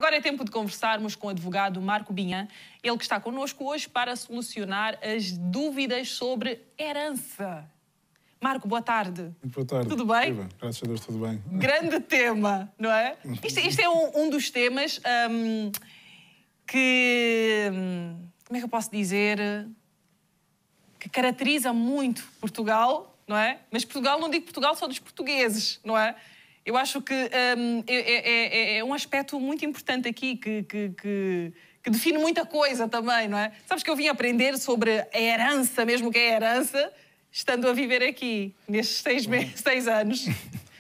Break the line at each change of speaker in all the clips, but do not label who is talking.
Agora é tempo de conversarmos com o advogado Marco Binhan, ele que está connosco hoje para solucionar as dúvidas sobre herança. Marco, boa tarde.
Boa tarde.
Tudo bem?
Viva. Graças a Deus, tudo bem.
Grande tema, não é? Isto é um dos temas que, como é que eu posso dizer, que caracteriza muito Portugal, não é? Mas Portugal, não digo Portugal só dos portugueses, não é? Eu acho que é um aspecto muito importante aqui que define muita coisa também, não é? Sabes que eu vim aprender sobre a herança, mesmo que é herança, estando a viver aqui, nestes 6 anos.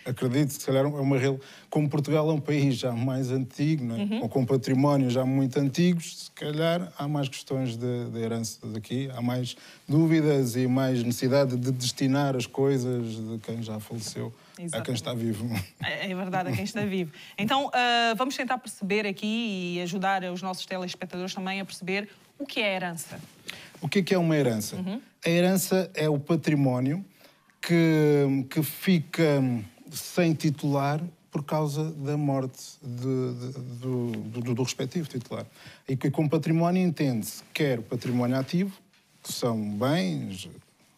Acredito, se calhar é uma real. Como Portugal é um país já mais antigo, não é? Ou com património já muito antigos, se calhar há mais questões de herança daqui, há mais dúvidas e mais necessidade de destinar as coisas de quem já faleceu. Exatamente. A quem está vivo.
É verdade, a quem está vivo. Então, vamos tentar perceber aqui e ajudar os nossos telespectadores também a perceber o que é herança.
O que é uma herança? A herança é o património que fica sem titular por causa da morte do respectivo titular. E que com património entende-se quer o património ativo, que são bens,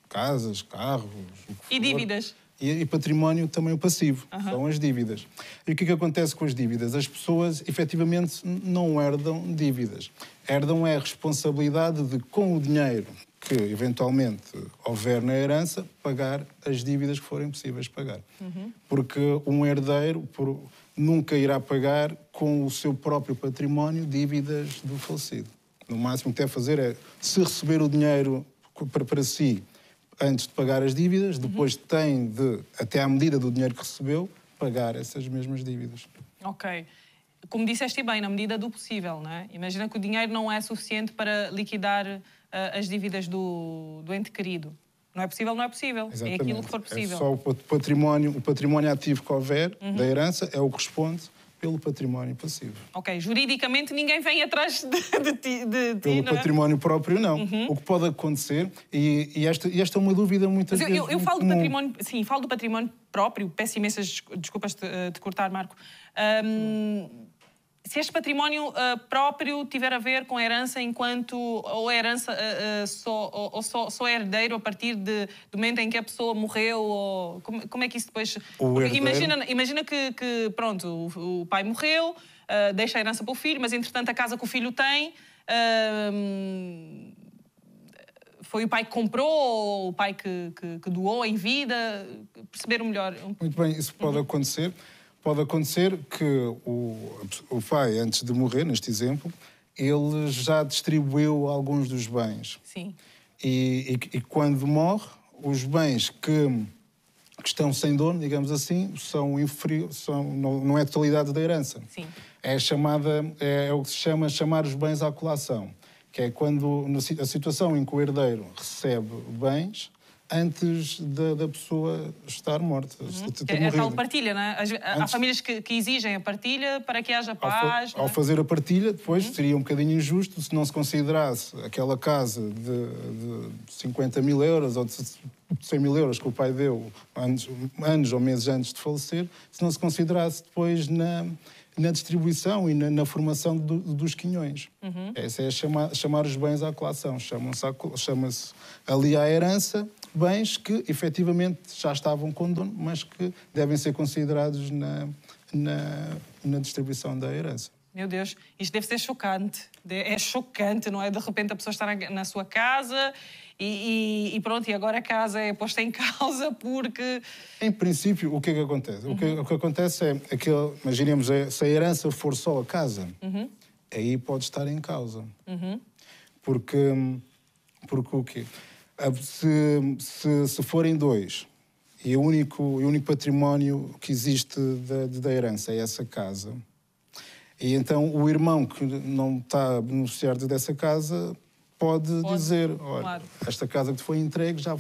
casas, carros... O que
e
for,
dívidas.
E património também o passivo, são as dívidas. E o que acontece com as dívidas? As pessoas, efetivamente, não herdam dívidas. Herdam é a responsabilidade de, com o dinheiro que, eventualmente, houver na herança, pagar as dívidas que forem possíveis pagar. Porque um herdeiro nunca irá pagar com o seu próprio património dívidas do falecido. No máximo que deve fazer é, se receber o dinheiro para si, antes de pagar as dívidas, depois tem de, até à medida do dinheiro que recebeu, pagar essas mesmas dívidas.
Ok. Como disseste bem, na medida do possível, não é? Imagina que o dinheiro não é suficiente para liquidar as dívidas do ente querido. Não é possível, não é possível.
Exatamente.
É aquilo que for possível.
É só o património ativo que houver da herança é o que responde pelo património passivo.
Ok. Juridicamente ninguém vem atrás de ti,
pelo património próprio, não. O que pode acontecer, e esta é uma dúvida muitas vezes
eu falo do património, sim, falo do património próprio, peço imensas desculpas de cortar, Marco. Se este património próprio tiver a ver com a herança enquanto ou a herança só é herdeiro a partir do momento em que a pessoa morreu, ou como é que isso depois... Imagina que pronto, o pai morreu, deixa a herança para o filho, mas entretanto a casa que o filho tem foi o pai que comprou ou o pai que doou em vida, perceber melhor.
Muito bem, isso pode acontecer. Pode acontecer que o pai, antes de morrer, neste exemplo, ele já distribuiu alguns dos bens.
Sim.
E quando morre, os bens que estão sem dono, digamos assim, são inferiores, não é a totalidade da herança.
Sim.
É o que se chama chamar os bens à colação, que é quando a situação em que o herdeiro recebe bens antes da pessoa estar morta.
É a tal partilha, não é? Há famílias que exigem a partilha para que haja paz.
Ao fazer a partilha, depois seria um bocadinho injusto se não se considerasse aquela casa de 50 mil euros ou de 100 mil euros que o pai deu anos ou meses antes de falecer, se não se considerasse depois na distribuição e na formação dos quinhões. Essa é chamar os bens à colação. Chama-se ali à herança bens que efetivamente já estavam com dono, mas que devem ser considerados na distribuição da herança.
Meu Deus, isto deve ser chocante. É chocante, não é? De repente a pessoa estar na sua casa e pronto, e agora a casa é posta em causa porque...
Em princípio, o que é que acontece? O que acontece é aquele, imaginemos, se a herança for só a casa, aí pode estar em causa. Porque o quê? Se forem dois e o único património que existe da herança é essa casa, e então o irmão que não está a beneficiar dessa casa pode dizer, olha, claro, esta casa que te foi entregue já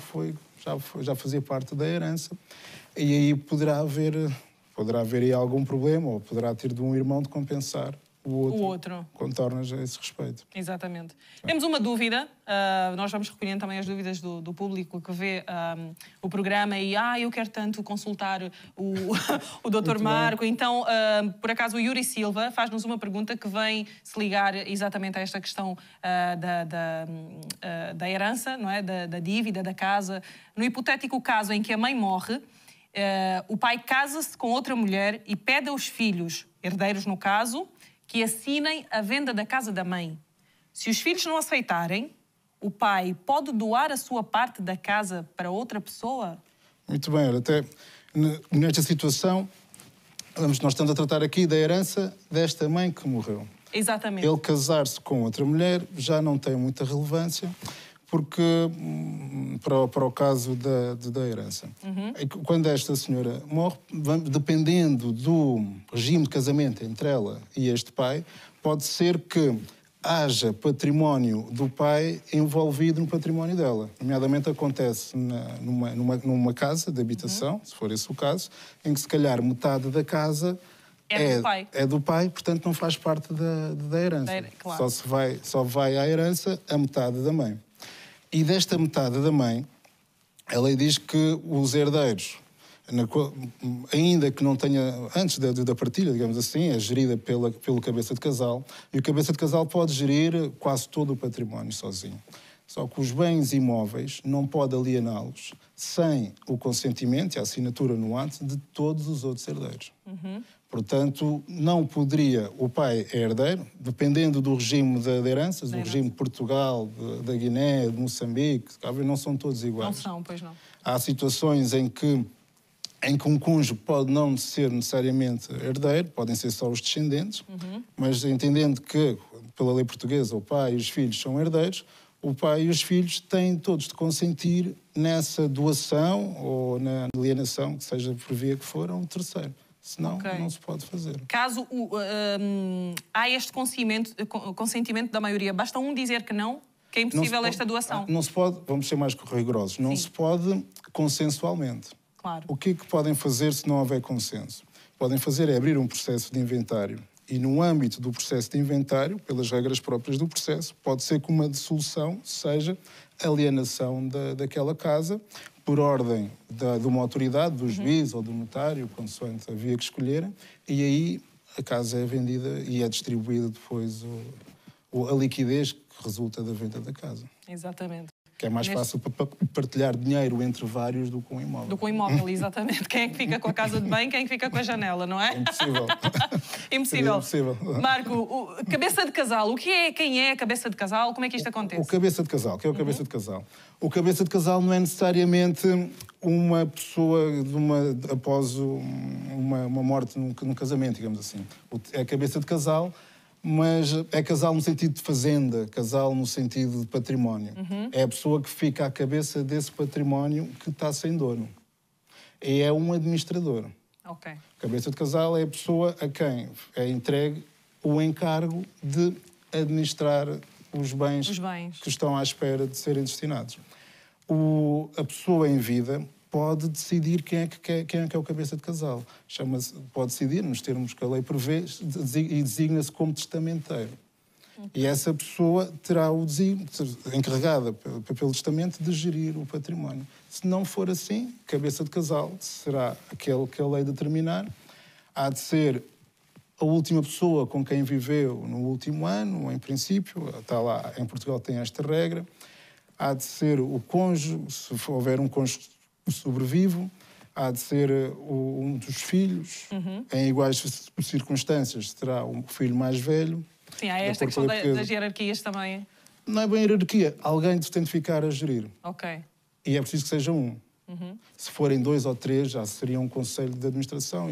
fazia parte da herança, e aí poderá haver aí algum problema, ou poderá ter de um irmão de compensar o outro. Contornas a esse respeito.
Exatamente. Sim. Temos uma dúvida, nós vamos recolhendo também as dúvidas do público que vê o programa e eu quero tanto consultar o Dr. Marco. Bem. Então, por acaso, o Yuri Silva faz-nos uma pergunta que vem se ligar exatamente a esta questão da herança, não é? Da dívida, da casa. No hipotético caso em que a mãe morre, o pai casa-se com outra mulher e pede aos filhos, herdeiros no caso, que assinem a venda da casa da mãe. Se os filhos não aceitarem, o pai pode doar a sua parte da casa para outra pessoa?
Muito bem, até nesta situação, nós estamos a tratar aqui da herança desta mãe que morreu.
Exatamente.
Ele casar-se com outra mulher já não tem muita relevância, porque para o caso da herança. Quando esta senhora morre, dependendo do regime de casamento entre ela e este pai, pode ser que haja património do pai envolvido no património dela. Nomeadamente acontece numa casa de habitação, se for esse o caso, em que se calhar metade da casa é do pai, portanto não faz parte da herança.
Claro.
Só vai à herança a metade da mãe. E desta metade da mãe, a lei diz que os herdeiros, ainda que não tenha, antes da partilha, digamos assim, é gerida pelo cabeça de casal, e o cabeça de casal pode gerir quase todo o património sozinho. Só que os bens imóveis não pode aliená-los sem o consentimento e a assinatura no ato de todos os outros herdeiros. Portanto, não poderia, o pai é herdeiro, dependendo do regime de heranças, do regime de Portugal, da Guiné, de Moçambique, não são todos iguais.
Não são, pois não.
Há situações em que um cônjuge pode não ser necessariamente herdeiro, podem ser só os descendentes, mas entendendo que, pela lei portuguesa, o pai e os filhos são herdeiros, o pai e os filhos têm todos de consentir nessa doação ou na alienação, que seja por via que for, a um terceiro. Senão, não se pode fazer.
Caso há este consentimento da maioria, basta um dizer que não, que é impossível esta doação.
Não se pode, vamos ser mais rigorosos, não se pode consensualmente.
Claro.
O que é que podem fazer se não houver consenso? Podem fazer é abrir um processo de inventário. E no âmbito do processo de inventário, pelas regras próprias do processo, pode ser que uma dissolução seja alienação daquela casa, por ordem de uma autoridade, do juiz ou do notário, consoante a via que escolherem, e aí a casa é vendida e é distribuída depois a liquidez que resulta da venda da casa.
Exatamente.
Que é mais fácil partilhar dinheiro entre vários do que um imóvel.
Do que um imóvel, exatamente. Quem é que fica com a casa de bem, quem é que fica com a janela, não é?
Impossível.
Impossível. Marco, cabeça de casal. Quem é a cabeça de casal? Como é que isto acontece?
O cabeça de casal. Quem é o cabeça de casal? O cabeça de casal não é necessariamente uma pessoa após uma morte num casamento, digamos assim. É cabeça de casal, mas é casal no sentido de fazenda, casal no sentido de património. É a pessoa que fica à cabeça desse património que está sem dono. E é um administrador.
Okay.
Cabeça de casal é a pessoa a quem é entregue o encargo de administrar os bens que estão à espera de serem destinados. A pessoa em vida pode decidir quem é que é o cabeça de casal. Pode decidir, nos termos que a lei prevê, e designa-se como testamenteiro. E essa pessoa terá o designo, encarregada pelo testamento, de gerir o património. Se não for assim, cabeça de casal será aquele que a lei determinar. Há de ser a última pessoa com quem viveu no último ano, em princípio. Está lá, em Portugal tem esta regra. Há de ser o cônjuge, se houver um cônjuge sobrevivo. Há de ser um dos filhos. Em iguais circunstâncias, terá o filho mais velho.
Sim, há esta questão das hierarquias também.
Não é bem hierarquia. Alguém tem de ficar a gerir.
Ok.
E é preciso que seja um. Se forem 2 ou 3, já seria um conselho de administração.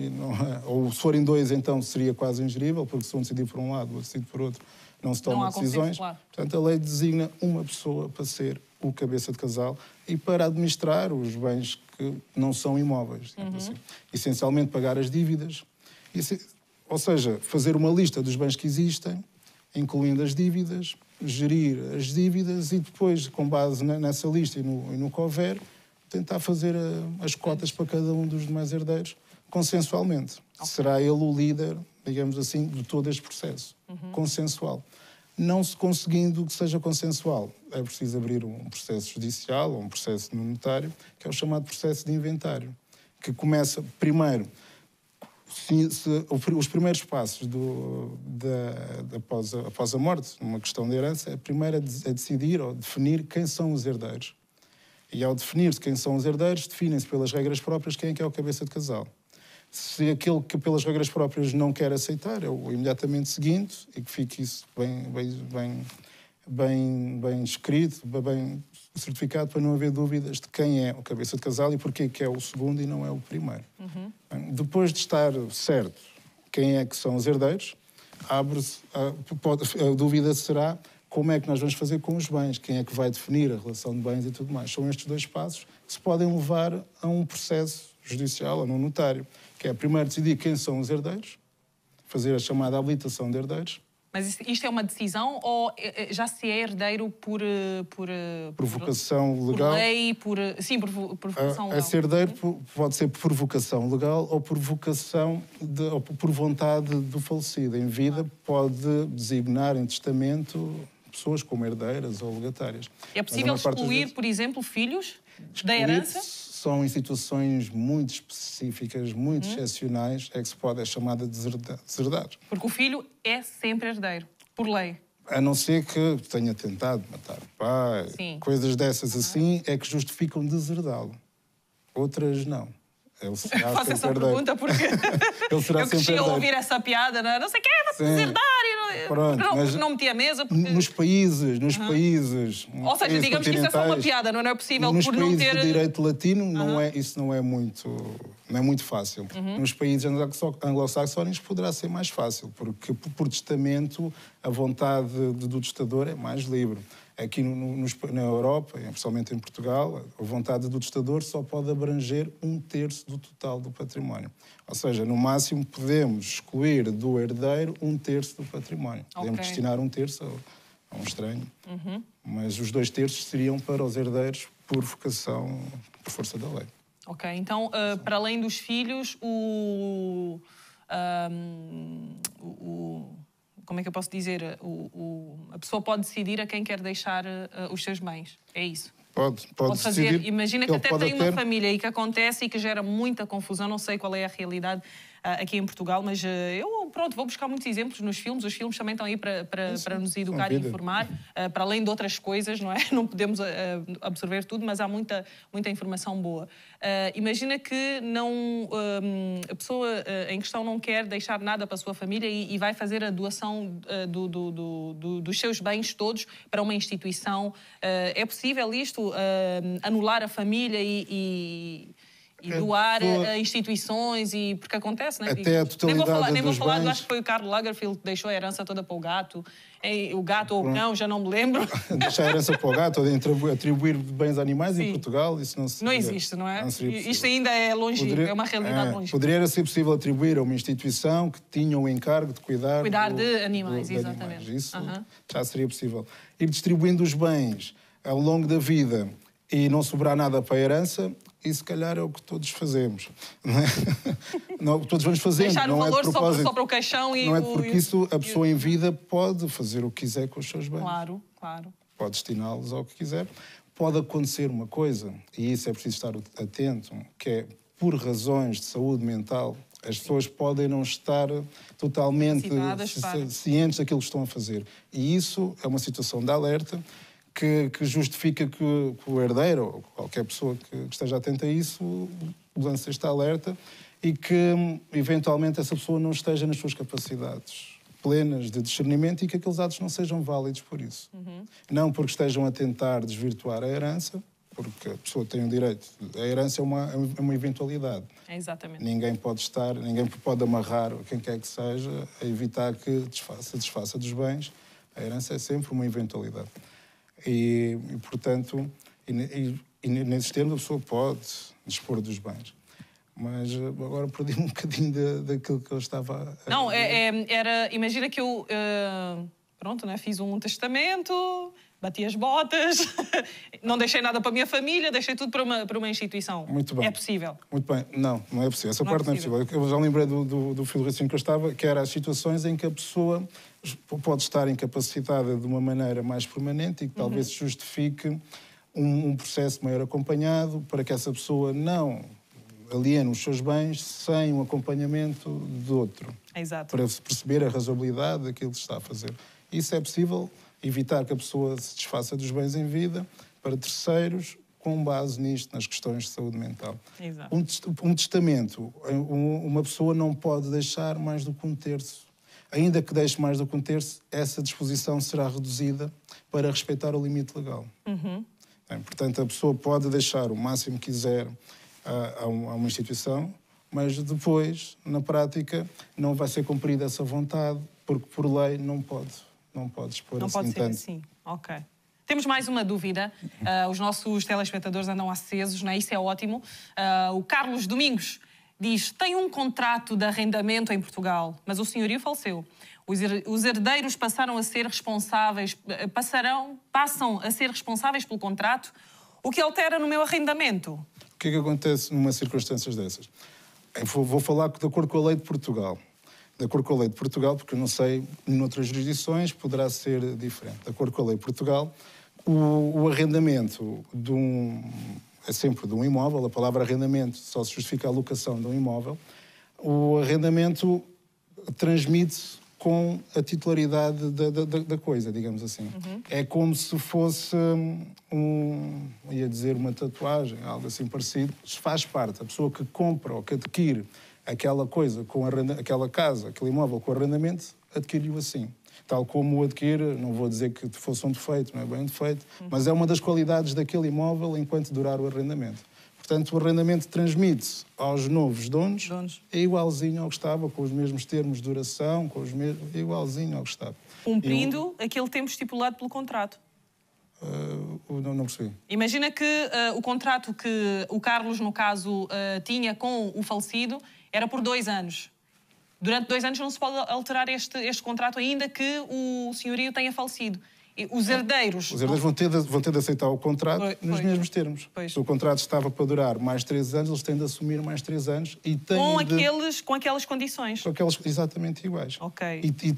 Ou se forem 2, então seria quase ingerível, porque se um decidir por um lado, o outro decidir por outro, não se tomam decisões.
Claro.
Portanto, a lei designa uma pessoa para ser o cabeça de casal e para administrar os bens que não são imóveis. Assim. Essencialmente, pagar as dívidas. Ou seja, fazer uma lista dos bens que existem, incluindo as dívidas, gerir as dívidas e depois, com base nessa lista e no que houver, tentar fazer as cotas para cada um dos demais herdeiros, consensualmente. Será ele o líder, digamos assim, de todo este processo. Consensual. Não se conseguindo que seja consensual, é preciso abrir um processo judicial ou um processo no notário, que é o chamado processo de inventário, que começa primeiro, os primeiros passos após a morte, numa questão de herança, a primeira é decidir ou definir quem são os herdeiros. E ao definir-se quem são os herdeiros, definem-se pelas regras próprias quem é que é o cabeça de casal. Se aquele que pelas regras próprias não quer aceitar, é o imediatamente seguinte, e que fique isso bem escrito, bem certificado, para não haver dúvidas de quem é o cabeça de casal e porque que é o segundo e não é o primeiro. Depois de estar certo quem é que são os herdeiros, abre-se, a dúvida será como é que nós vamos fazer com os bens, quem é que vai definir a relação de bens e tudo mais. São estes dois passos que se podem levar a um processo judicial ou num notário, que é primeiro decidir quem são os herdeiros, fazer a chamada habilitação de herdeiros.
Mas isto é uma decisão ou já se é herdeiro por
vocação legal?
Por lei, sim, por vocação legal.
Esse herdeiro pode ser por vocação legal ou por vocação ou por vontade do falecido. Em vida pode designar em testamento pessoas como herdeiras ou legatárias.
É possível excluir, por exemplo, filhos da herança?
São instituições muito específicas, muito excepcionais, é que se pode, é chamada de deserdar.
Porque o filho é sempre herdeiro, por lei.
A não ser que tenha tentado matar o pai, coisas dessas assim, é que justificam deserdá-lo. Outras não. Ele será
faço essa pergunta porque
ele será
eu cresci a ouvir essa piada, não sei o que é, vai-se deserdar e não meti a mesa. Porque...
Nos países...
Ou seja, digamos que isso é só uma piada, não é possível
nos
por não ter...
Nos países de direito latino, isso não é muito fácil. Nos países anglo-saxónicos poderá ser mais fácil, porque por testamento a vontade do testador é mais livre. Aqui na Europa, especialmente em Portugal, a vontade do testador só pode abranger 1/3 do total do património. Ou seja, no máximo podemos excluir do herdeiro 1/3 do património. Podemos destinar 1/3 a um estranho, mas os 2/3 seriam para os herdeiros por vocação, por força da lei.
Ok, então, para além dos filhos, como é que eu posso dizer? A pessoa pode decidir a quem quer deixar os seus bens. É isso?
Pode
fazer.
decidir.
Imagina que até tem uma família e que acontece e que gera muita confusão. Não sei qual é a realidade aqui em Portugal, mas vou buscar muitos exemplos nos filmes. Os filmes também estão aí para nos educar e informar, para além de outras coisas, não é? Não podemos absorver tudo, mas há muita informação boa. Imagina que a pessoa em questão não quer deixar nada para a sua família e vai fazer a doação dos seus bens todos para uma instituição. É possível isto? Anular a família e doar a instituições, porque acontece, não é?
Até a totalidade
nem vou falar,
bens...
acho que foi o Karl Lagerfeld que deixou a herança toda para o gato. O gato ou o cão, já não me lembro.
Deixar a herança para o gato ou atribuir bens a animais em Portugal, isso
não existe, não é? Isto ainda é longe, é uma realidade longe.
Poderia ser possível atribuir a uma instituição que tinha o encargo de cuidar
de animais, exatamente.
Animais. Isso já seria possível. Ir distribuindo os bens ao longo da vida e não sobrar nada para a herança, e se calhar é o que todos fazemos. Não, todos vamos fazendo.
Deixar
não
o valor
é de propósito.
só para o caixão e...
Não é porque isso a pessoa em vida pode fazer o que quiser com os seus bens.
Claro.
Pode destiná-los ao que quiser. Pode acontecer uma coisa, e isso é preciso estar atento, que é, por razões de saúde mental, as pessoas podem não estar totalmente cientes daquilo que estão a fazer. E isso é uma situação de alerta que justifica que o herdeiro, ou qualquer pessoa que esteja atenta a isso, lance este alerta e que, eventualmente, essa pessoa não esteja nas suas capacidades plenas de discernimento e que aqueles atos não sejam válidos por isso. Não porque estejam a tentar desvirtuar a herança, porque a pessoa tem o direito. A herança é uma eventualidade.
Exatamente.
Ninguém pode amarrar quem quer que seja a evitar que desfaça dos bens. A herança é sempre uma eventualidade. E portanto, nesses termos, a pessoa pode dispor dos bens. Mas agora perdi-me um bocadinho daquilo que eu estava a...
Não, imagina que eu fiz um testamento, bati as botas, não deixei nada para a minha família, deixei tudo para uma instituição.
Muito bem.
É possível?
Muito bem. Não é possível. Essa parte não é possível. Eu já lembrei do fio de raciocínio que eu estava, que era as situações em que a pessoa pode estar incapacitada de uma maneira mais permanente e que talvez justifique um processo maior acompanhado para que essa pessoa não aliene os seus bens sem um acompanhamento de outro.
Exato.
Para perceber a razoabilidade daquilo que se está a fazer. Isso é possível evitar que a pessoa se desfaça dos bens em vida para terceiros com base nisto, nas questões de saúde mental.
Exato.
Um testamento, uma pessoa não pode deixar mais do que um terço. Ainda que deixe mais do que um terço, essa disposição será reduzida para respeitar o limite legal. Bem, portanto, a pessoa pode deixar o máximo que quiser a uma instituição, mas depois, na prática, não vai ser cumprida essa vontade, porque por lei não pode expor
não
assim
pode ser
tanto.
assim. Ok. Temos mais uma dúvida. Os nossos telespectadores andam acesos, não é? Isso é ótimo. O Carlos Domingos diz: tem um contrato de arrendamento em Portugal, mas o senhorio faleceu. Os herdeiros passam a ser responsáveis pelo contrato, o que altera no meu arrendamento.
O que é que acontece numa circunstâncias dessas? Eu vou falar de acordo com a lei de Portugal. De acordo com a lei de Portugal, porque eu não sei, noutras jurisdições poderá ser diferente. De acordo com a lei de Portugal, o arrendamento é sempre de um imóvel. A palavra arrendamento só se justifica a locação de um imóvel. O arrendamento transmite-se com a titularidade da coisa, digamos assim. É como se fosse ia dizer uma tatuagem, algo assim parecido. Faz parte. A pessoa que compra ou que adquire aquela coisa, aquela casa, aquele imóvel com arrendamento, adquire-o assim. Tal como o adquire, não vou dizer que fosse um defeito, não é bem um defeito, mas é uma das qualidades daquele imóvel enquanto durar o arrendamento. Portanto, o arrendamento transmite-se aos novos donos, é igualzinho ao que estava, com os mesmos termos de duração, é igualzinho ao que estava.
Cumprindo aquele tempo estipulado pelo contrato.
Não percebi.
Imagina que o contrato que o Carlos, no caso, tinha com o falecido era por 2 anos. Durante 2 anos não se pode alterar este contrato, ainda que o senhorio tenha falecido. Os herdeiros
vão ter de aceitar o contrato nos mesmos termos. Se o contrato estava para durar mais 3 anos, eles têm de assumir mais 3 anos e têm
com aquelas condições.
Com aquelas exatamente iguais.
Ok.
E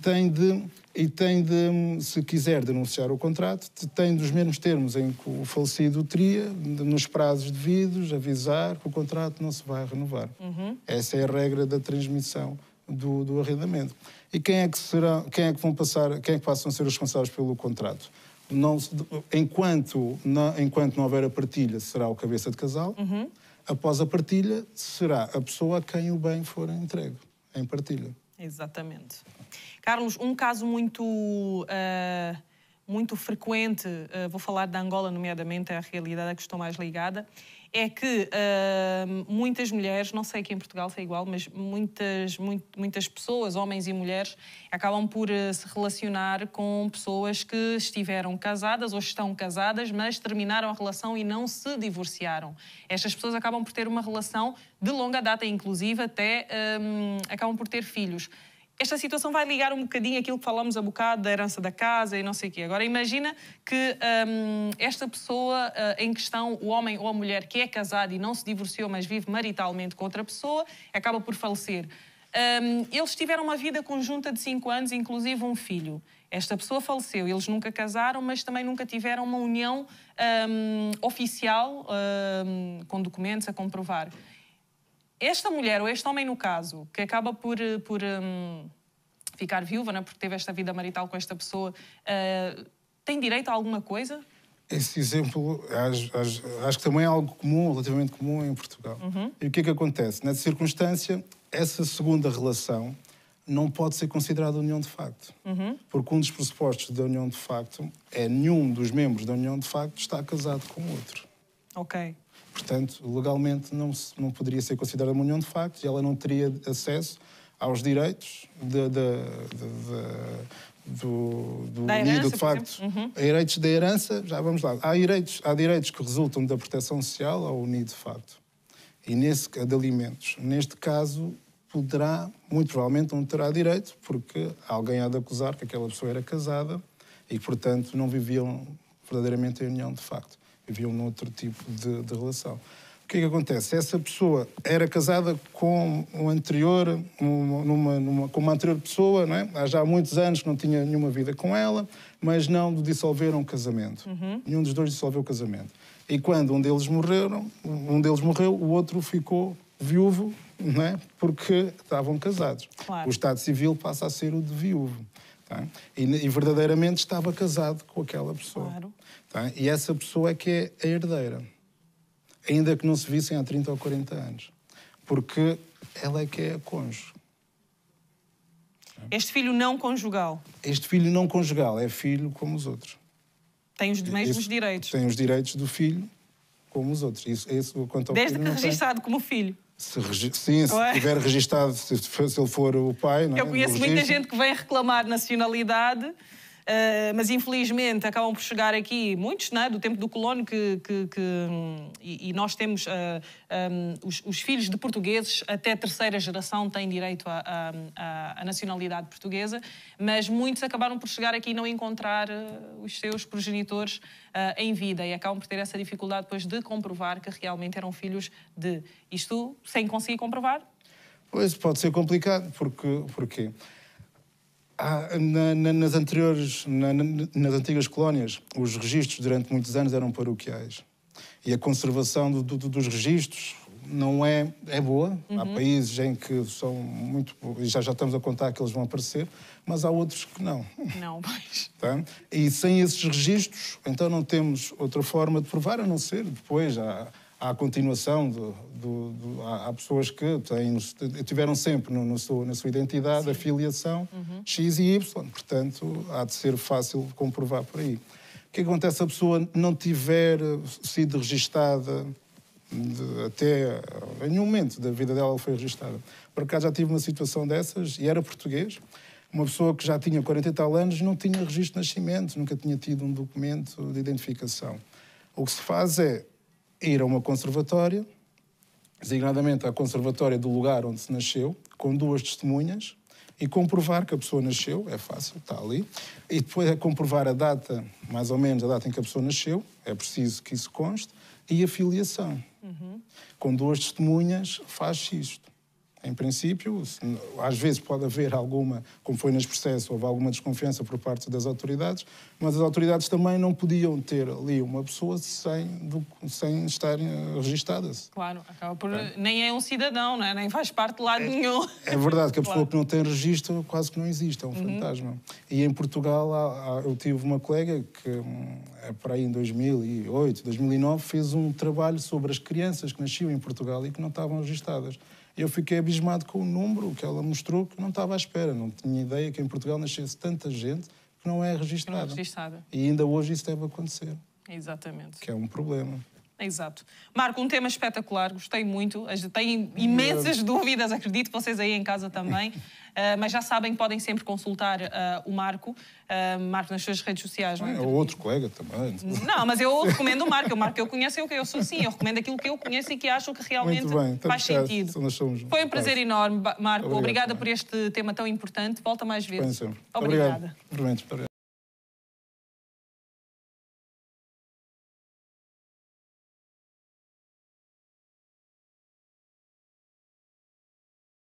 tem de, se quiser denunciar o contrato, tem dos mesmos termos em que o falecido teria, nos prazos devidos, avisar que o contrato não se vai renovar. Essa é a regra da transmissão do arrendamento. E quem é que passam a ser os responsáveis pelo contrato? Enquanto não houver a partilha, será o cabeça de casal. Após a partilha, será a pessoa a quem o bem for entregue, em partilha.
Exatamente. Carlos, um caso muito frequente, vou falar da Angola nomeadamente, é a realidade a que estou mais ligada, é que muitas mulheres, não sei aqui em Portugal se é igual, mas muitas pessoas, homens e mulheres, acabam por se relacionar com pessoas que estiveram casadas ou estão casadas, mas terminaram a relação e não se divorciaram. Estas pessoas acabam por ter uma relação de longa data, inclusive até acabam por ter filhos. Esta situação vai ligar um bocadinho aquilo que falámos há bocado da herança da casa e não sei o quê. Agora, imagina que esta pessoa em questão, o homem ou a mulher que é casado e não se divorciou, mas vive maritalmente com outra pessoa, acaba por falecer. Eles tiveram uma vida conjunta de 5 anos, inclusive um filho. Esta pessoa faleceu. Eles nunca casaram, mas também nunca tiveram uma união oficial, com documentos a comprovar. Esta mulher, ou este homem no caso, que acaba por ficar viúva, né, porque teve esta vida marital com esta pessoa, tem direito a alguma coisa?
Esse exemplo acho que também é algo comum, relativamente comum em Portugal. E o que é que acontece? Nessa circunstância, essa segunda relação não pode ser considerada união de facto. Porque um dos pressupostos da união de facto é nenhum dos membros da união de facto está casado com o outro.
Ok.
Portanto, legalmente não poderia ser considerada uma união de facto e ela não teria acesso aos direitos do unido de facto. Direitos da herança, já vamos lá. Há direitos que resultam da proteção social ao unido de facto. E de alimentos. Neste caso, muito provavelmente não terá direito, porque alguém há de acusar que aquela pessoa era casada e, portanto, não viviam verdadeiramente a união de facto. Viviam num outro tipo de relação. O que é que acontece? Essa pessoa era casada com um anterior, com uma anterior pessoa, não é? Há já muitos anos que não tinha nenhuma vida com ela, mas não dissolveram o casamento. Nenhum dos dois dissolveu o casamento. E quando um deles morreu, o outro ficou viúvo, não é? Porque estavam casados.
Claro.
O estado civil passa a ser o de viúvo. Tá? E verdadeiramente estava casado com aquela pessoa.
Claro.
Tá? E essa pessoa é que é a herdeira. Ainda que não se vissem há 30 ou 40 anos. Porque ela é que é a cônjuge.
Este filho não conjugal.
Este filho não conjugal é filho como os outros.
Tem os mesmos direitos.
Tem os direitos do filho como os outros. Isso, quanto ao
Desde
filho,
que registado como filho.
Se estiver registado, se ele for o pai... Não é?
Eu conheço muita gente que vem reclamar nacionalidade, mas infelizmente acabam por chegar aqui muitos, não é? Do tempo do colono, e nós temos os filhos de portugueses até terceira geração têm direito à nacionalidade portuguesa, mas muitos acabaram por chegar aqui e não encontrar os seus progenitores em vida e acabam por ter essa dificuldade depois de comprovar que realmente eram filhos de... Isto sem conseguir comprovar?
Pois, pode ser complicado, porque nas antigas colónias, os registros durante muitos anos eram paroquiais. E a conservação dos registros não é boa. Há países em que são muito... Já estamos a contar que eles vão aparecer, mas há outros que não.
Não, pois.
Tá? E sem esses registros, então não temos outra forma de provar, a não ser depois há a continuação há pessoas que tiveram sempre na sua identidade a filiação X e Y, portanto há de ser fácil de comprovar por aí. O que acontece se a pessoa não tiver sido registada até em nenhum momento da vida dela foi registada? Por acaso já tive uma situação dessas e era português, uma pessoa que já tinha 40 e tal anos não tinha registro de nascimento, nunca tinha tido um documento de identificação. O que se faz é ir a uma conservatória, designadamente à conservatória do lugar onde se nasceu, com 2 testemunhas, e comprovar que a pessoa nasceu, é fácil, está ali, e depois é comprovar a data, mais ou menos a data em que a pessoa nasceu, é preciso que isso conste, e a filiação. Com 2 testemunhas faz-se isto. Em princípio, às vezes pode haver alguma, como foi neste processo, houve alguma desconfiança por parte das autoridades, mas as autoridades também não podiam ter ali uma pessoa sem estarem registadas.
Claro, acaba por... Nem é um cidadão, não é? Nem faz parte de lado nenhum.
É verdade que a pessoa que não tem registro quase que não existe, é um fantasma. E em Portugal eu tive uma colega que, para aí em 2008, 2009, fez um trabalho sobre as crianças que nasciam em Portugal e que não estavam registadas. Eu fiquei abismado com o número que ela mostrou, que não estava à espera. Não tinha ideia que em Portugal nascesse tanta gente que não é registada.
Não é registada.
E ainda hoje isso deve acontecer.
Exatamente.
Que é um problema.
Exato. Marco, um tema espetacular, gostei muito. Tenho imensas dúvidas, acredito que vocês aí em casa também. Mas já sabem que podem sempre consultar o Marco. Marco nas suas redes sociais. Não é?
Ou outro colega também.
Não, mas eu recomendo o Marco. O Marco que eu conheço é o que eu sou assim. Eu recomendo aquilo que eu conheço e que acho que realmente faz sentido. Foi um prazer enorme, Marco. Obrigada por este tema tão importante. Volta mais vezes.
Sempre.
Obrigada.
Obrigado.